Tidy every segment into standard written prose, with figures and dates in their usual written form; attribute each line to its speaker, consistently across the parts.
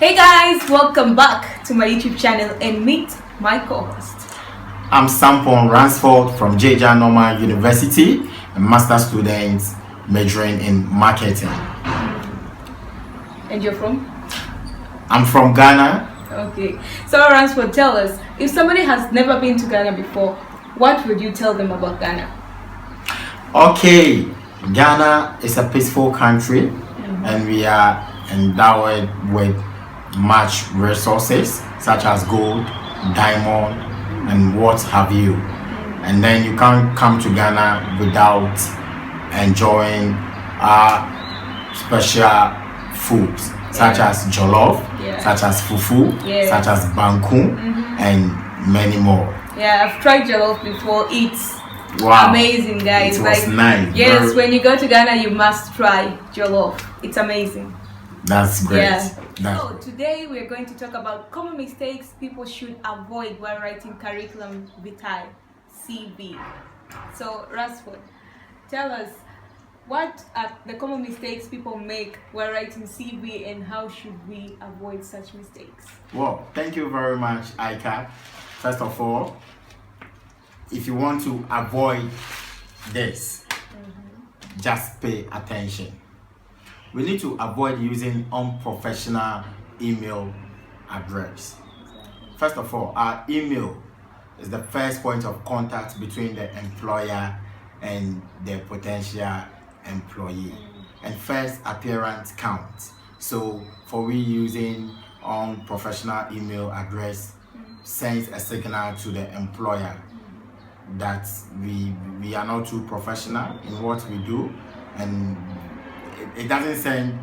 Speaker 1: Hey guys, welcome back to my YouTube channel and meet my co-host.
Speaker 2: I'm Sampon Ransford from JJ Normal University, a master student majoring in marketing.
Speaker 1: And you're from?
Speaker 2: I'm from Ghana.
Speaker 1: Okay. So Ransford, tell us, if somebody has never been to Ghana before, what would you tell them about Ghana?
Speaker 2: Okay, Ghana is a peaceful country and we are endowed with much resources such as gold, diamond, and what have you. And then you can't come to Ghana without enjoying our special foods such as jollof, such as fufu, such as banku, and many more.
Speaker 1: Yeah, I've tried jollof before. It's amazing, guys.
Speaker 2: It was nice.
Speaker 1: Yes, when you go to Ghana, you must try jollof. It's amazing.
Speaker 2: That's great.
Speaker 1: Yeah. So today we are going to talk about common mistakes people should avoid while writing curriculum vitae, CV. So Ransford, tell us, what are the common mistakes people make while writing CV and how should we avoid such mistakes?
Speaker 2: Well, thank you very much, Aika. First of all, if you want to avoid this, just pay attention. We need to avoid using unprofessional email address. First of all, our email is the first point of contact between the employer and the potential employee, and first appearance counts. So for we using unprofessional email address sends a signal to the employer that we are not too professional in what we do, and it doesn't send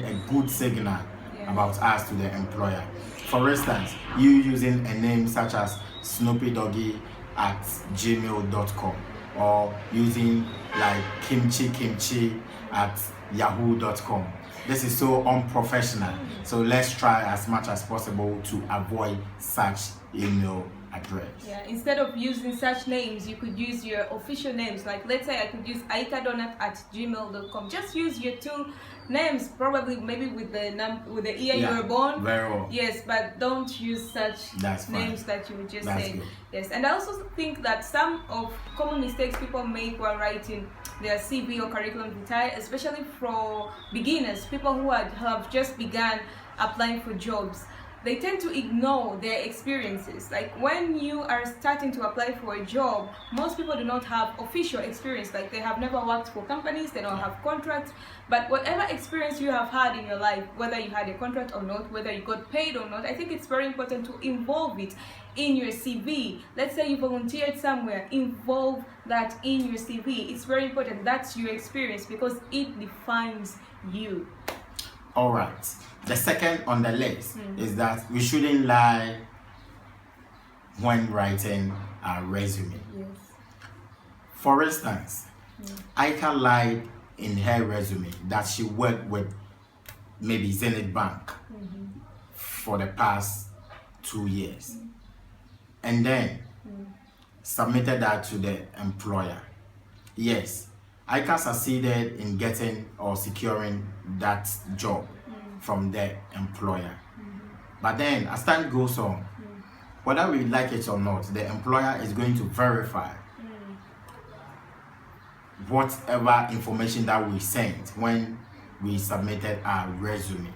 Speaker 2: a good signal about us to the employer. For instance, you using a name such as snoopydoggy@gmail.com or using like kimchi at yahoo.com. This is so unprofessional. So let's try as much as possible to avoid such email address.
Speaker 1: Yeah, instead of using such names, you could use your official names. Like, let's say I could use aikadonut@gmail.com. Just use your two names, probably maybe with the year you were born.
Speaker 2: Very well.
Speaker 1: Yes, but don't use such names that you would just say.
Speaker 2: Good.
Speaker 1: Yes, and I also think that some of common mistakes people make while writing their CV or curriculum vitae, especially for beginners, people who have just begun applying for jobs, they tend to ignore their experiences. Like when you are starting to apply for a job, most people do not have official experience. Like they have never worked for companies, they don't have contracts. But whatever experience you have had in your life, whether you had a contract or not, whether you got paid or not, I think it's very important to involve it in your CV. Let's say you volunteered somewhere, involve that in your CV. It's very important. That's your experience because it defines you.
Speaker 2: All right. The second on the list is that we shouldn't lie when writing a resume.
Speaker 1: Yes.
Speaker 2: For instance, Aika lied in her resume that she worked with maybe Zenith Bank for the past 2 years, and then submitted that to the employer. Yes, Aika succeeded in getting or securing that job from the employer. But then as time goes on, whether we like it or not, the employer is going to verify whatever information that we sent when we submitted our resume.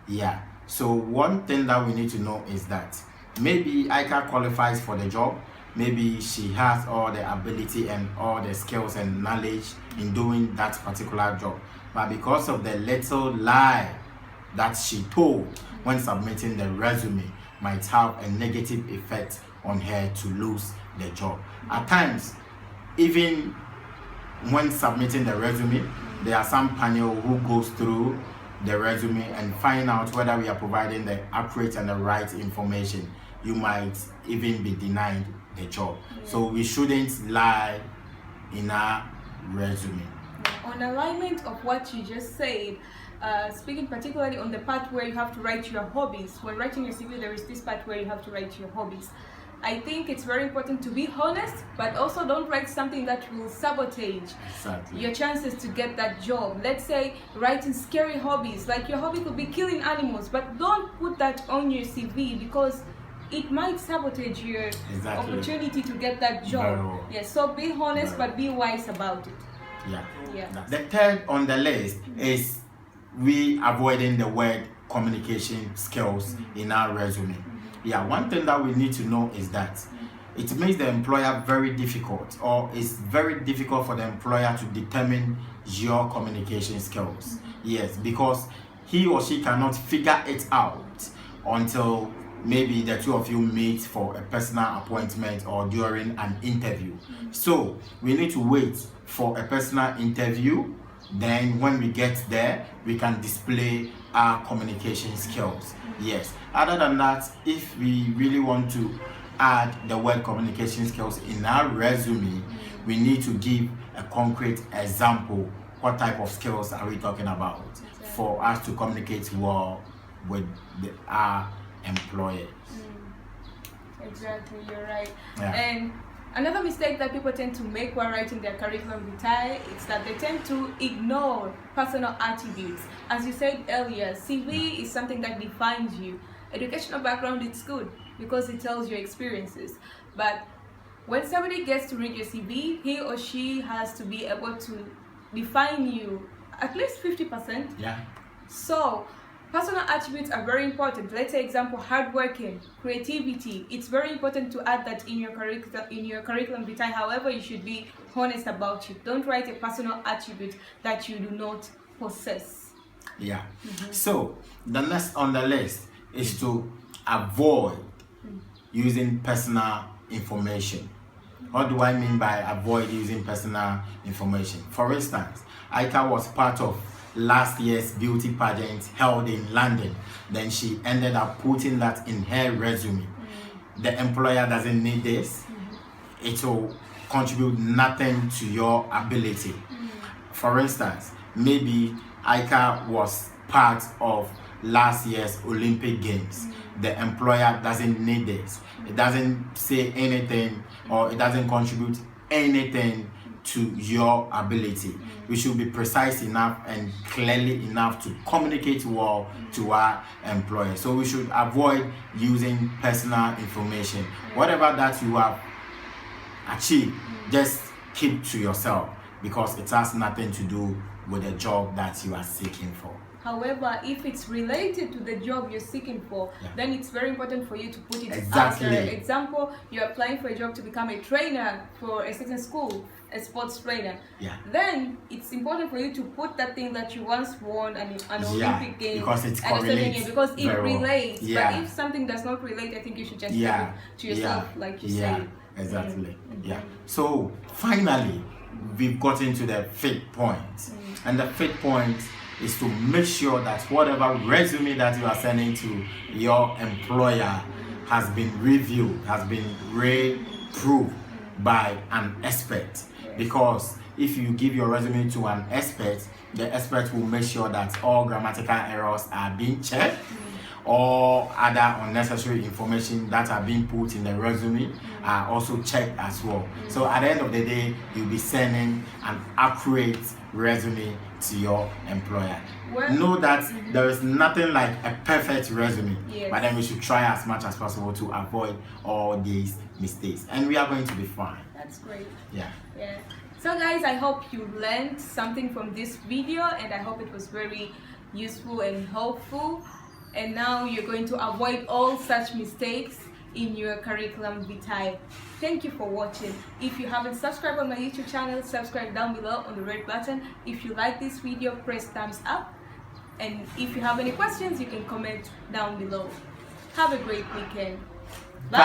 Speaker 2: Yeah. So one thing that we need to know is that maybe Aika qualifies for the job. Maybe she has all the ability and all the skills and knowledge in doing that particular job. But because of the little lie that she told when submitting the resume might have a negative effect on her to lose the job. At times, even when submitting the resume, there are some panel who goes through the resume and find out whether we are providing the accurate and the right information. You might even be denied the job. So we shouldn't lie in our resume.
Speaker 1: On alignment of what you just said, speaking particularly on the part where you have to write your hobbies. When writing your CV, there is this part where you have to write your hobbies. I think it's very important to be honest, but also don't write something that will sabotage your chances to get that job. Let's say writing scary hobbies, like your hobby could be killing animals, but don't put that on your CV because it might sabotage your opportunity to get that job. Yes, so be honest, but be wise about it.
Speaker 2: Yeah. The third on the list is we avoiding the word communication skills in our resume. Yeah, one thing that we need to know is that it makes the employer very difficult, or it's very difficult for the employer to determine your communication skills. Yes, because he or she cannot figure it out until maybe the two of you meet for a personal appointment or during an interview. So we need to wait for a personal interview. Then when we get there, we can display our communication skills. Yes. Other than that, if we really want to add the word communication skills in our resume, we need to give a concrete example. What type of skills are we talking about for us to communicate well with our employer?
Speaker 1: Exactly, you're right. And another mistake that people tend to make while writing their curriculum vitae is that they tend to ignore personal attributes. As you said earlier, CV is something that defines you. Educational background, it's good because it tells your experiences. But when somebody gets to read your CV, he or she has to be able to define you at least 50%. So personal attributes are very important. Let's say example, hardworking, creativity. It's very important to add that in your curriculum vitae. However, you should be honest about it. Don't write a personal attribute that you do not possess.
Speaker 2: So the next on the list is to avoid using personal information. What do I mean by avoid using personal information? For instance, Aika was part of last year's beauty pageant held in London. Then she ended up putting that in her resume. The employer doesn't need this. It will contribute nothing to your ability. For instance, maybe Aika was part of last year's Olympic Games. The employer doesn't need this. It doesn't say anything, or it doesn't contribute anything to your ability. We should be precise enough and clearly enough to communicate well to our employer. So we should avoid using personal information. Whatever that you have achieved, just keep to yourself, because it has nothing to do with the job that you are seeking for.
Speaker 1: However, if it's related to the job you're seeking for, then it's very important for you to put it out there. Example, you're applying for a job to become a trainer for a certain school, a sports trainer. Then it's important for you to put that thing that you once won an Olympic game
Speaker 2: because it correlates,
Speaker 1: because it relates. But if something does not relate, I think you should just keep it to yourself, like you said.
Speaker 2: Exactly. So finally, we've gotten to the fifth point, and the fifth point is to make sure that whatever resume that you are sending to your employer has been reviewed, has been reproved by an expert. Because if you give your resume to an expert, the expert will make sure that all grammatical errors are being checked, all other unnecessary information that are being put in the resume are also checked as well. So at the end of the day, you'll be sending an accurate resume to your employer. Know that there is nothing like a perfect resume, but then we should try as much as possible to avoid all these mistakes, and we are going to be fine.
Speaker 1: That's great. So guys, I hope you learned something from this video, and I hope it was very useful and helpful. And now you're going to avoid all such mistakes in your curriculum vitae. Thank you for watching. If you haven't subscribed on my YouTube channel, subscribe down below on the red button. If you like this video, press thumbs up. And if you have any questions, you can comment down below. Have a great weekend. Bye.